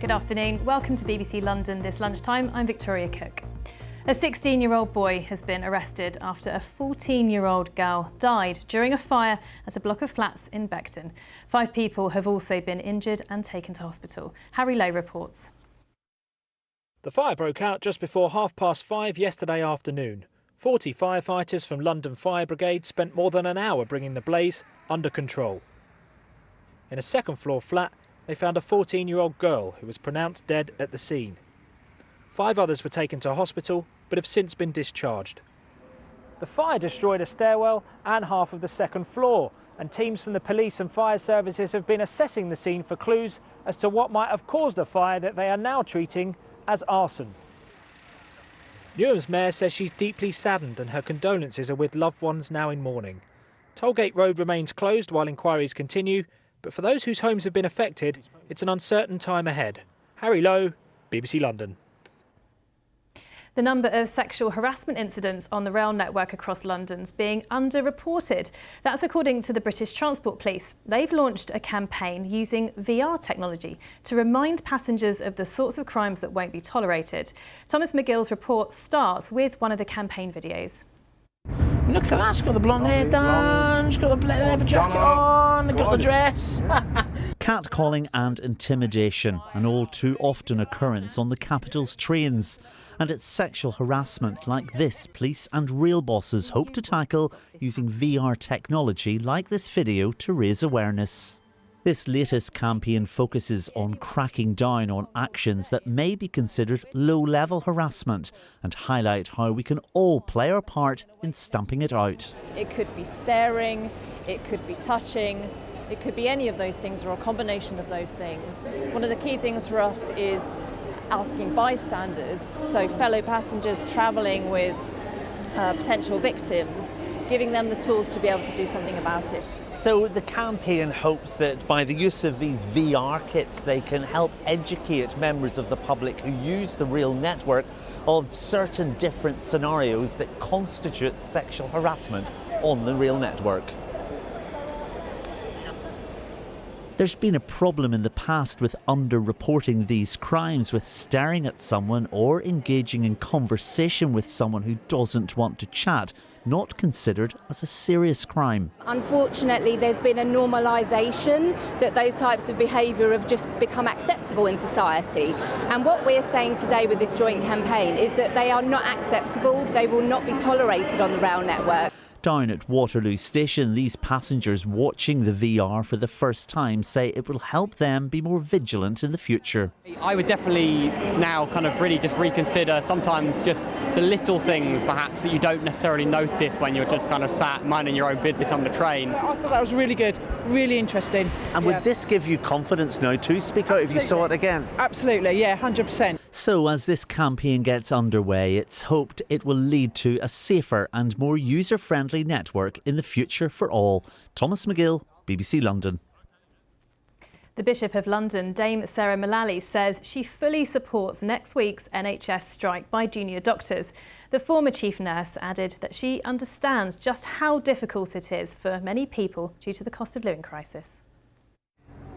Good afternoon. Welcome to BBC London This Lunchtime. I'm Victoria Cook. A 16-year-old boy has been arrested after a 14-year-old girl died during a fire at a block of flats in Beckton. 5 people have also been injured and taken to hospital. Harry Lowe reports. The fire broke out just before 5:30 yesterday afternoon. 40 firefighters from London Fire Brigade spent more than an hour bringing the blaze under control. In a second-floor flat, they found a 14-year-old girl who was pronounced dead at the scene. 5 others were taken to hospital but have since been discharged. The fire destroyed a stairwell and half of the second floor, and teams from the police and fire services have been assessing the scene for clues as to what might have caused the fire that they are now treating as arson. Newham's mayor says she's deeply saddened and her condolences are with loved ones now in mourning. Tollgate Road remains closed while inquiries continue, but for those whose homes have been affected, it's an uncertain time ahead. Harry Lowe, BBC London. The number of sexual harassment incidents on the rail network across London's being underreported. That's according to the British Transport Police. They've launched a campaign using VR technology to remind passengers of the sorts of crimes that won't be tolerated. Thomas McGill's report starts with one of the campaign videos. Look at that, she's got the blonde hair done, she's got the black leather jacket on, got the dress. Catcalling and intimidation, an all too often occurrence on the capital's trains. And it's sexual harassment like this police and rail bosses hope to tackle using VR technology like this video to raise awareness. This latest campaign focuses on cracking down on actions that may be considered low-level harassment and highlight how we can all play our part in stamping it out. It could be staring, it could be touching, it could be any of those things or a combination of those things. One of the key things for us is asking bystanders, so fellow passengers travelling with potential victims, giving them the tools to be able to do something about it. So the campaign hopes that by the use of these VR kits they can help educate members of the public who use the rail network of certain different scenarios that constitute sexual harassment on the rail network. There's been a problem in the past with underreporting these crimes, with staring at someone or engaging in conversation with someone who doesn't want to chat, not considered as a serious crime. Unfortunately, there's been a normalisation that those types of behaviour have just become acceptable in society. And what we're saying today with this joint campaign is that they are not acceptable, they will not be tolerated on the rail network. Down at Waterloo Station, these passengers watching the VR for the first time say it will help them be more vigilant in the future. I would definitely now kind of really just reconsider sometimes just the little things perhaps that you don't necessarily notice when you're just kind of sat minding your own business on the train. I thought that was really good, really interesting. And would this give you confidence now to speak out if you saw it again? Absolutely, yeah, 100%. So as this campaign gets underway, it's hoped it will lead to a safer and more user-friendly network in the future for all. Thomas McGill, BBC London. The Bishop of London, Dame Sarah Mullally, says she fully supports next week's NHS strike by junior doctors. The former chief nurse added that she understands just how difficult it is for many people due to the cost of living crisis.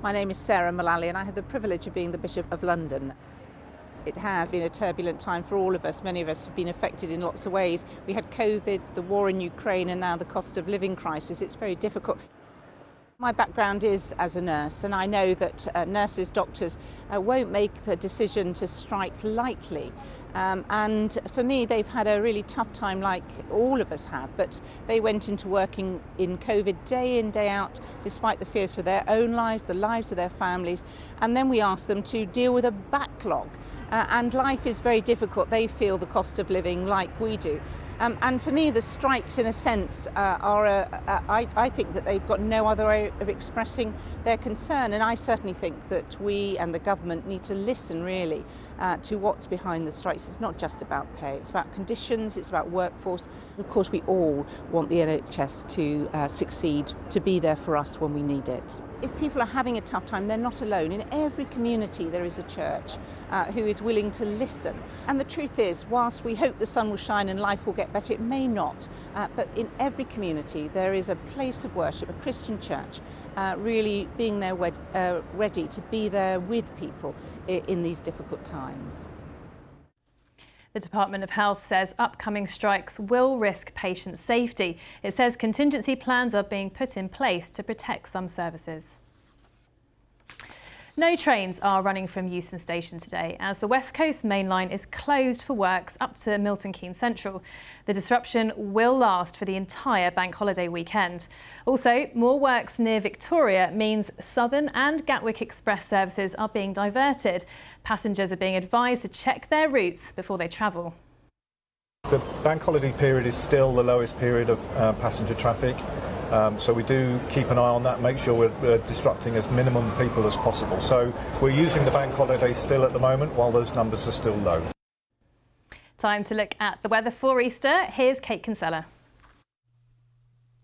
My name is Sarah Mullally and I have the privilege of being the Bishop of London. It has been a turbulent time for all of us. Many of us have been affected in lots of ways. We had COVID, the war in Ukraine, and now the cost of living crisis. It's very difficult. My background is as a nurse, and I know that nurses, doctors won't make the decision to strike lightly. And for me, they've had a really tough time like all of us have, but they went into working in COVID day in, day out, despite the fears for their own lives, the lives of their families. And then we asked them to deal with a backlog. And life is very difficult. They feel the cost of living like we do. And for me, the strikes, in a sense, I think that they've got no other way of expressing their concern. And I certainly think that we and the government need to listen, really, to what's behind the strikes. It's not just about pay. It's about conditions. It's about workforce. Of course, we all want the NHS to succeed, to be there for us when we need it. If people are having a tough time, they're not alone. In every community there is a church who is willing to listen. And the truth is, whilst we hope the sun will shine and life will get better, it may not. But in every community there is a place of worship, a Christian church, really being there ready to be there with people in these difficult times. The Department of Health says upcoming strikes will risk patient safety. It says contingency plans are being put in place to protect some services. No trains are running from Euston Station today as the West Coast main line is closed for works up to Milton Keynes Central. The disruption will last for the entire bank holiday weekend. Also, more works near Victoria means Southern and Gatwick Express services are being diverted. Passengers are being advised to check their routes before they travel. The bank holiday period is still the lowest period of passenger traffic. So we do keep an eye on that, make sure we're disrupting as minimum people as possible. So we're using the bank holiday still at the moment while those numbers are still low. Time to look at the weather for Easter. Here's Kate Kinsella.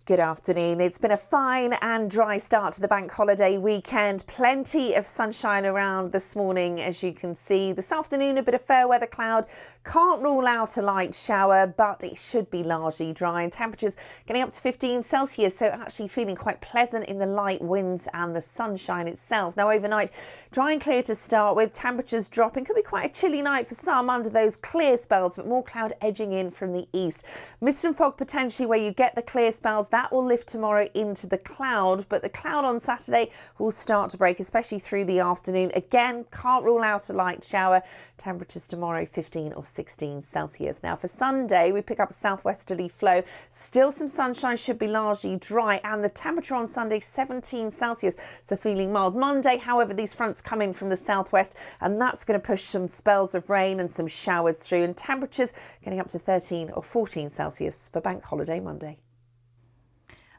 Good afternoon. It's been a fine and dry start to the bank holiday weekend. Plenty of sunshine around this morning, as you can see. This afternoon, a bit of fair weather cloud. Can't rule out a light shower, but it should be largely dry. And temperatures getting up to 15 Celsius, so actually feeling quite pleasant in the light winds and the sunshine itself. Now, overnight, dry and clear to start with. Temperatures dropping. Could be quite a chilly night for some under those clear spells, but more cloud edging in from the east. Mist and fog potentially where you get the clear spells. That will lift tomorrow into the cloud, but the cloud on Saturday will start to break, especially through the afternoon. Again, can't rule out a light shower. Temperatures tomorrow 15 or 16 Celsius. Now for Sunday, we pick up a southwesterly flow. Still some sunshine, should be largely dry, and the temperature on Sunday 17 Celsius, so feeling mild. Monday, however, these fronts come in from the southwest, and that's going to push some spells of rain and some showers through, and temperatures getting up to 13 or 14 Celsius for Bank Holiday Monday.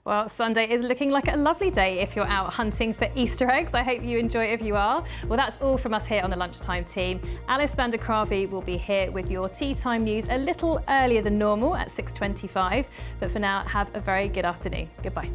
Well, Sunday is looking like a lovely day if you're out hunting for Easter eggs. I hope you enjoy it if you are. Well, that's all from us here on the Lunchtime team. Alice van der Kravie will be here with your tea time news a little earlier than normal at 6:25. But for now, have a very good afternoon. Goodbye.